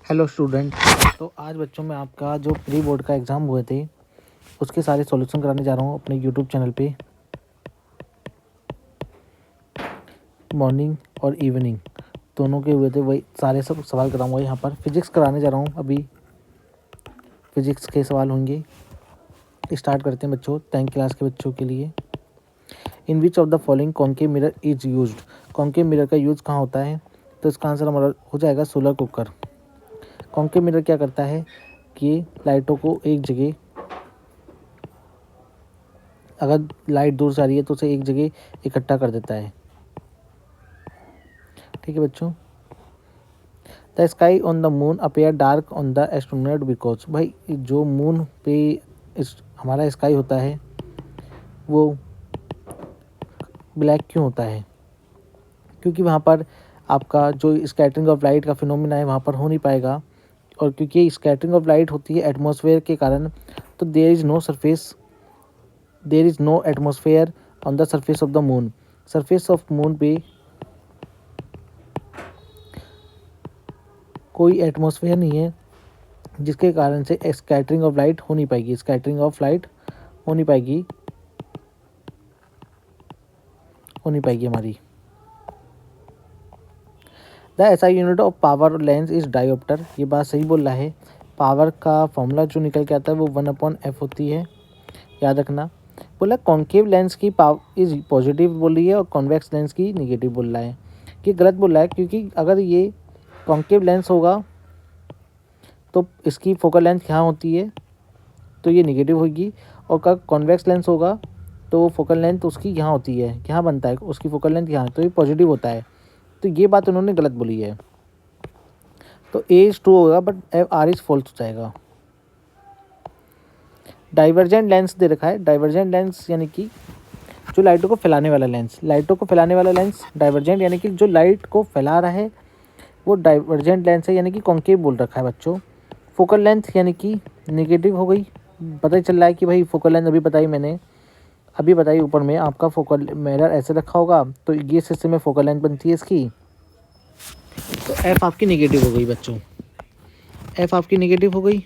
Hello student. तो आज बच्चों में आपका जो प्री बोर्ड का एग्ज़ाम हुए थे उसके सारे सॉल्यूशन कराने जा रहा हूँ अपने यूट्यूब चैनल पे। मॉर्निंग और इवनिंग दोनों के हुए थे, वही सारे सब सवाल कराऊंगा। यहाँ पर फिजिक्स कराने जा रहा हूँ, अभी फिजिक्स के सवाल होंगे। स्टार्ट करते हैं बच्चों 10th क्लास के बच्चों के लिए। In which of the following concave mirror is used. Concave mirror का यूज़ कहाँ होता है? तो इसका आंसर हमारा हो जाएगा सोलर कुकर। कॉन्केव मिरर क्या करता है कि लाइटों को एक जगह, अगर लाइट दूर से आ रही है तो उसे एक जगह इकट्ठा कर देता है। ठीक है बच्चों। The sky on the moon appear dark on the astronaut because, भाई जो मून पे हमारा स्काई होता है वो ब्लैक क्यों होता है? क्योंकि वहाँ पर आपका जो स्कैटरिंग ऑफ लाइट का फिनोमिना है वहाँ पर हो नहीं पाएगा, और क्योंकि स्कैटरिंग ऑफ लाइट होती है एटमॉस्फेयर के कारण, तो there is no atmosphere on the surface of the moon. Surface of moon पे कोई एटमॉस्फेयर नहीं है, जिसके कारण से स्कैटरिंग ऑफ लाइट हो नहीं पाएगी। हमारी। The SI unit of power lens is dioptre. ये बात सही बोल रहा है। पावर का फॉर्मूला जो निकल के आता है वो 1/f होती है, याद रखना। बोला कॉन्केव लेंस की पावर इज पॉजिटिव बोल रही है और कॉन्वेक्स लेंस की निगेटिव बोल रहा है। कि गलत बोल रहा है, क्योंकि अगर ये कॉन्केव लेंस होगा तो इसकी फोकल लेंथ यहाँ होती है तो ये निगेटिव होगी, और का कॉन्वेक्स लेंस होगा तो वो फोकल लेंथ उसकी यहाँ होती है, यहाँ बनता है उसकी फोकल लेंथ यहाँ, तो ये पॉजिटिव होता है। तो ये बात उन्होंने गलत बोली है। तो ए इज ट्रू होगा बट आर इज फॉल्स हो जाएगा। डाइवर्जेंट लेंस दे रखा है। डाइवर्जेंट लेंस यानी कि जो लाइटों को फैलाने वाला लेंस डाइवर्जेंट यानी कि जो लाइट को फैला रहा है वो डाइवर्जेंट लेंस है, यानी कि कॉन्केव बोल रखा है बच्चों। फोकल लेंथ यानी कि नेगेटिव हो गई। पता ही चल रहा है कि भाई फोकल लेंथ अभी बताई ऊपर में आपका फोकल मिरर ऐसे रखा होगा तो ये हिस्से में फोकल लेंथ बनती है इसकी। तो एफ आपकी नेगेटिव हो गई बच्चों, एफ आपकी नेगेटिव हो गई।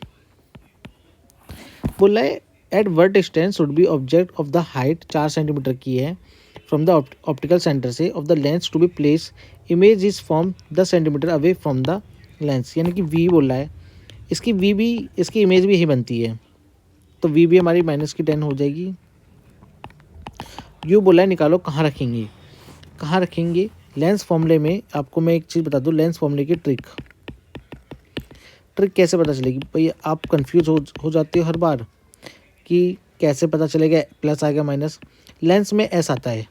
बोला है at what distance should be object of the height 4 centimetre की है फ्रॉम द ऑप्टिकल सेंटर से of the lens to be place image is from 10 centimetre away from the lens, यानी कि वी बोल रहा है। इसकी इमेज भी यही बनती है, तो वी भी हमारी -10 हो जाएगी। यू बोला है निकालो कहाँ रखेंगे लेंस फॉर्मूले में। आपको मैं एक चीज़ बता दूँ, लेंस फॉर्मूले की ट्रिक कैसे पता चलेगी भाई? आप कंफ्यूज हो जाते हो हर बार कि कैसे पता चलेगा प्लस आएगा माइनस। लेंस में एस आता है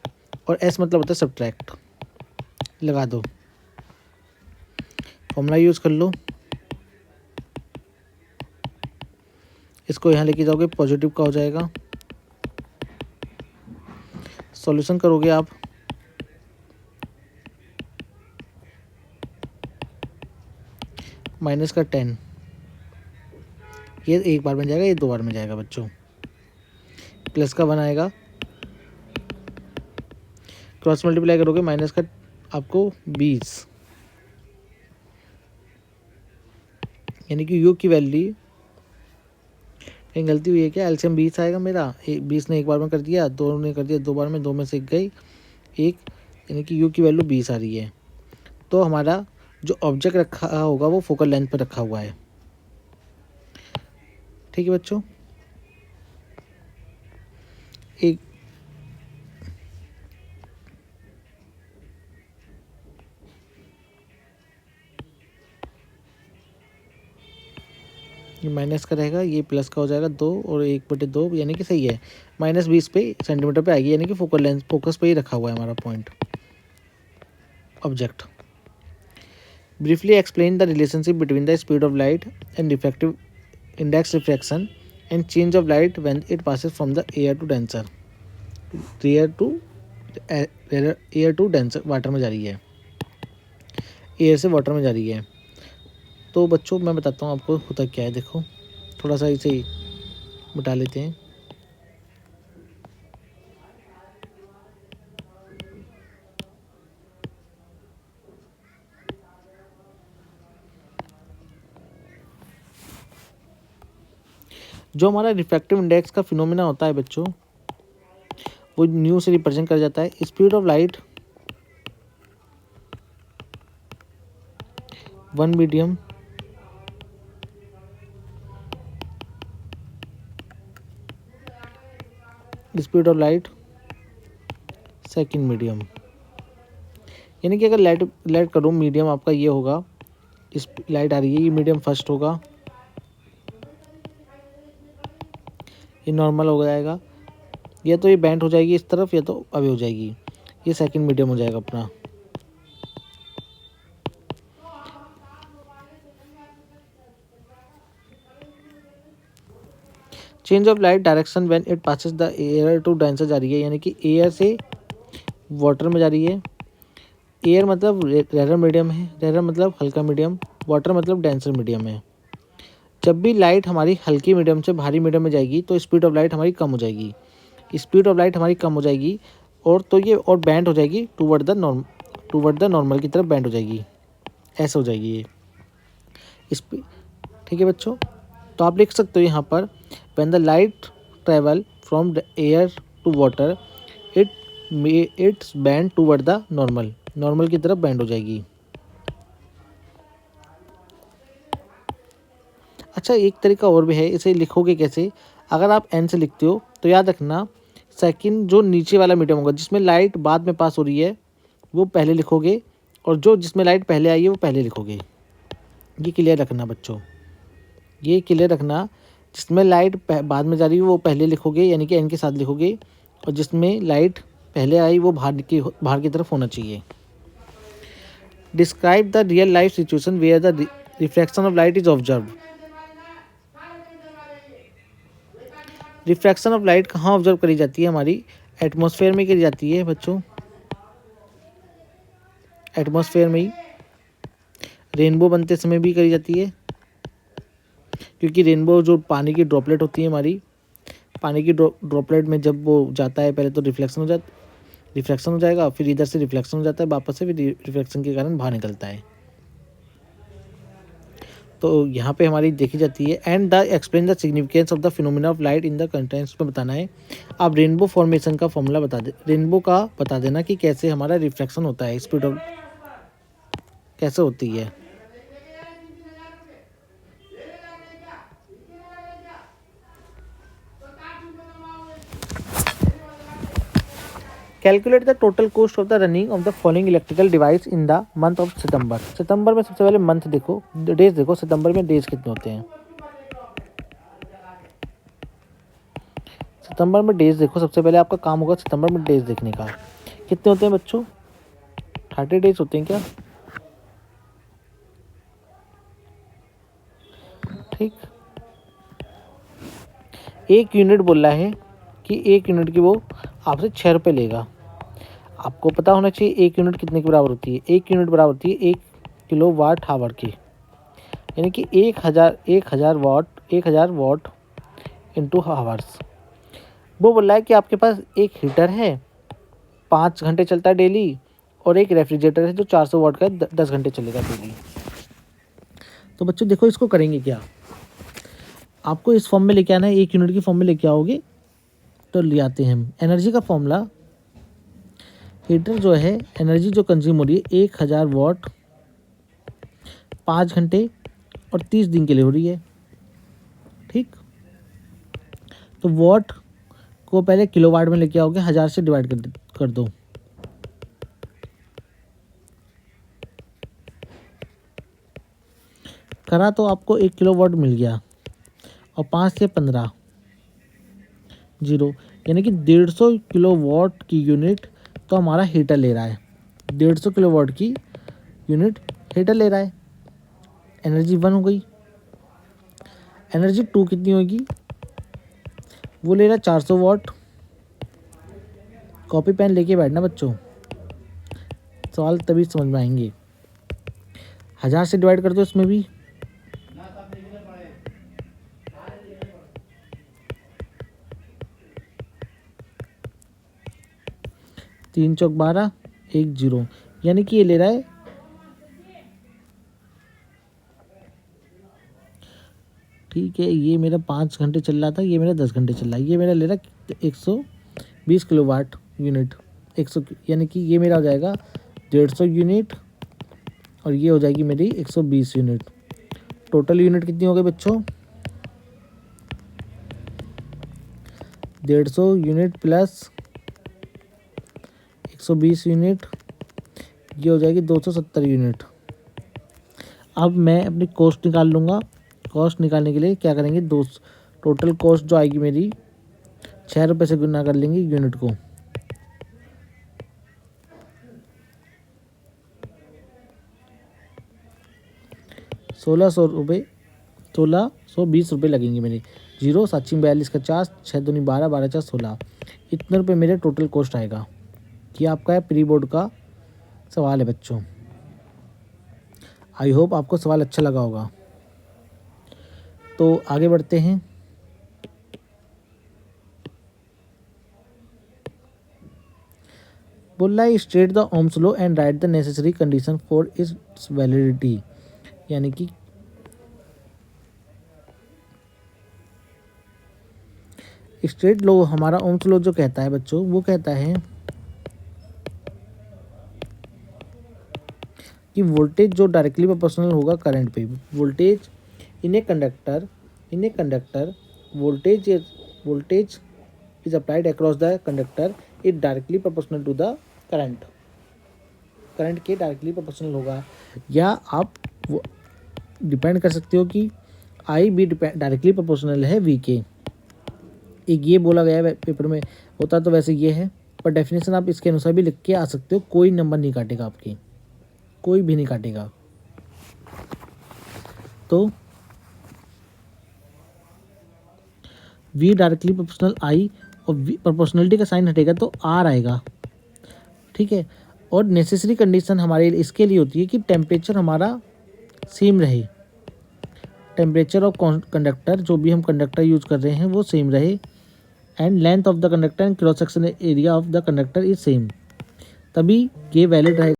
और एस मतलब होता है सब्ट्रैक्ट। लगा दो, फॉर्मूला यूज़ कर लो, इसको यहाँ लेके जाओगे पॉजिटिव का हो जाएगा। सॉल्यूशन करोगे आप -10, ये एक बार में जाएगा, ये 2 बार में जाएगा बच्चों। प्लस का 1 आएगा, क्रॉस मल्टीप्लाई करोगे माइनस का आपको 20, यानी कि यू की वैल्यू कहीं गलती हुई है क्या? एलसीएम 20 आएगा मेरा। 20 ने एक बार में कर दिया, 2 ने कर दिया 2 बार में, 2 में से एक गई एक, यानी कि यू की वैल्यू 20 आ रही है। तो हमारा जो ऑब्जेक्ट रखा होगा वो फोकल लेंथ पर रखा हुआ है। ठीक है बच्चों। एक ये माइनस का रहेगा, ये प्लस का हो जाएगा 2 और 1/2, यानी कि सही है। -20 पे सेंटीमीटर पे आएगी, यानी कि फोकस पे ही रखा हुआ है हमारा point object. Briefly explain the relationship between the speed of light and refractive index refraction and change of light when it passes from the air to denser water में जा रही है, एयर से वाटर में जा रही है। तो बच्चों मैं बताता हूँ आपको होता क्या है। देखो थोड़ा सा इसे मिटा लेते हैं। जो हमारा रिफ्रैक्टिव इंडेक्स का फिनोमिना होता है बच्चों, वो न्यू से रिप्रेजेंट कर जाता है। Speed of light one medium speed of light second medium, यानी कि अगर लाइट करो मीडियम आपका ये होगा, इस लाइट आ रही है, ये मीडियम फर्स्ट होगा, ये नॉर्मल हो जाएगा, या तो ये बेंट हो जाएगी इस तरफ या तो अवे हो जाएगी, ये सेकंड मीडियम हो जाएगा अपना। Change of light direction when it passes the air to denser जा रही है, यानी कि एयर से वाटर में जा रही है। एयर मतलब रेयर मीडियम है, रेयर मतलब हल्का मीडियम, वाटर मतलब डेंसर मीडियम है। जब भी लाइट हमारी हल्की मीडियम से भारी मीडियम में जाएगी तो स्पीड ऑफ लाइट हमारी कम हो जाएगी, स्पीड ऑफ लाइट हमारी कम हो जाएगी, और तो ये और बैंड हो जाएगी टूवर्ड द नॉर्मल की तरफ बैंड हो जाएगी, ऐसे हो जाएगी ये ठीक है बच्चों। तो आप लिख सकते हो यहाँ पर when the light travel from the air to water it's bend toward the normal की तरफ बैंड हो जाएगी। अच्छा, एक तरीका और भी है, इसे लिखोगे कैसे? अगर आप एन से लिखते हो तो याद रखना सेकंड जो नीचे वाला मीडियम होगा जिसमें लाइट बाद में पास हो रही है वो पहले लिखोगे, और जो जिसमें लाइट पहले आई है वो पहले लिखोगे। ये क्लियर रखना बच्चों, ये क्लियर रखना, जिसमें लाइट बाद में जा रही है वो पहले लिखोगे, यानी कि एन के साथ लिखोगे, और जिसमें लाइट पहले आई वो बाहर की तरफ होना चाहिए। Describe the real life situation where the refraction of light is observe. Refraction of light कहाँ ऑब्जर्व करी जाती है? हमारी एटमॉस्फेयर में करी जाती है बच्चों, एटमॉस्फेयर में ही। रेनबो बनते समय भी करी जाती है, क्योंकि रेनबो जो पानी की ड्रॉपलेट होती है हमारी, पानी की ड्रॉपलेट में जब वो जाता है पहले तो रिफ्लेक्शन हो जाएगा, फिर इधर से रिफ्लेक्शन हो जाता है वापस से, फिर रिफ्लेक्शन के कारण बाहर निकलता है। तो यहाँ पे हमारी देखी जाती है। And the explain the significance of the phenomena of light in the contents में बताना है। आप रेनबो फॉर्मेशन का फॉर्मूला रेनबो का बता देना कि कैसे हमारा रिफ्लेक्शन होता है, स्पीड ऑफ कैसे होती है। Calculate the total cost of the running of the following electrical device in the month of September. सितंबर में सबसे पहले मंथ देखो, डेज देखो, सितंबर में डेज कितने होते हैं। सितंबर में डेज देखो, सबसे पहले आपका काम होगा सितंबर में डेज देखने का। कितने होते हैं बच्चों? 30 डेज होते हैं क्या? ठीक, एक यूनिट बोल रहा है कि एक यूनिट की वो आपसे 6 रुपये लेगा। आपको पता होना चाहिए एक यूनिट कितने की बराबर होती है। एक यूनिट बराबर होती है 1 किलोवाट आवर की, यानी कि 1000 वाट इंटू हावर्स। वो बोल रहा है कि आपके पास एक हीटर है 5 घंटे चलता है डेली, और एक रेफ्रिजरेटर है जो 400 वाट का 10 घंटे चलेगा डेली। तो बच्चों देखो इसको करेंगे क्या, आपको इस फॉर्म में लेके आना है, एक यूनिट की फॉर्म में लेके आओगे तो ले आते हैं हम। एनर्जी का फॉर्मूला, हीटर जो है एनर्जी जो कंज्यूम हो रही है 1000 वाट 5 घंटे और 30 दिन के लिए हो रही है। ठीक, तो वाट को पहले किलोवाट में लेके आओगे, 1000 से डिवाइड कर दो, करा तो आपको 1 किलोवाट मिल गया, और 5 से 15 जीरो, यानी कि 150 किलोवाट की यूनिट तो हमारा हीटर ले रहा है। 150 किलोवाट की यूनिट हीटर ले रहा है। एनर्जी 1 हो गई। एनर्जी 2 कितनी होगी? वो ले रहा है 400 वाट। कॉपी पेन लेके बैठना बच्चों, सवाल तभी समझ में आएंगे। 1000 से डिवाइड कर दो इसमें भी, तीन चौक 12, 1 0, यानी कि ये ले रहा है ठीक है, ये मेरा 5 घंटे चल रहा था, ये मेरा 10 घंटे चल रहा है। ये मेरा ले रहा 120 किलोवाट यूनिट, 100 यानी कि ये मेरा हो जाएगा 150 यूनिट और ये हो जाएगी मेरी 120 यूनिट। टोटल यूनिट कितनी हो गई बच्चों? 150 यूनिट प्लस 120 यूनिट, ये हो जाएगी 270 यूनिट। अब मैं अपनी कॉस्ट निकाल लूँगा। कॉस्ट निकालने के लिए क्या करेंगे, टोटल कॉस्ट जो आएगी मेरी 6 रुपये से गुना कर लेंगे यूनिट को। 1620 रुपये लगेंगे मेरे। 0 7 42 का 4, 6 दूनी 12, 12 4 16, इतने रुपये मेरे टोटल कॉस्ट आएगा। ये आपका है प्री बोर्ड का सवाल है बच्चों। आई होप आपको सवाल अच्छा लगा होगा। तो आगे बढ़ते हैं। बोल रहा है state the Ohm's law and right the necessary condition for its validity, यानी कि स्टेट लॉ हमारा ओम्स लॉ जो कहता है बच्चों, वो कहता है कि वोल्टेज जो डायरेक्टली प्रोपोर्शनल होगा करंट पे। Voltage in a conductor voltage is applied across the conductor it directly proportional to the current के डायरेक्टली प्रोपोर्शनल होगा। या आप डिपेंड कर सकते हो कि आई भी डायरेक्टली प्रोपोर्शनल है वी के। एक ये बोला गया है पेपर में, होता तो वैसे ये है, पर डेफिनेशन आप इसके अनुसार भी लिख के आ सकते हो। कोई नंबर नहीं काटेगा आपकी, कोई भी नहीं काटेगा। तो V डायरेक्टली प्रोपोर्शनल I और प्रोपोर्शनलिटी का साइन हटेगा तो R आएगा, ठीक है। और नेसेसरी कंडीशन हमारे इसके लिए होती है कि टेम्परेचर हमारा सेम रहे, टेम्परेचर ऑफ कंडक्टर, जो भी हम कंडक्टर यूज कर रहे हैं वो सेम रहे, and length of the conductor and cross section area of the conductor is same, तभी ये वैलिड रहेगा।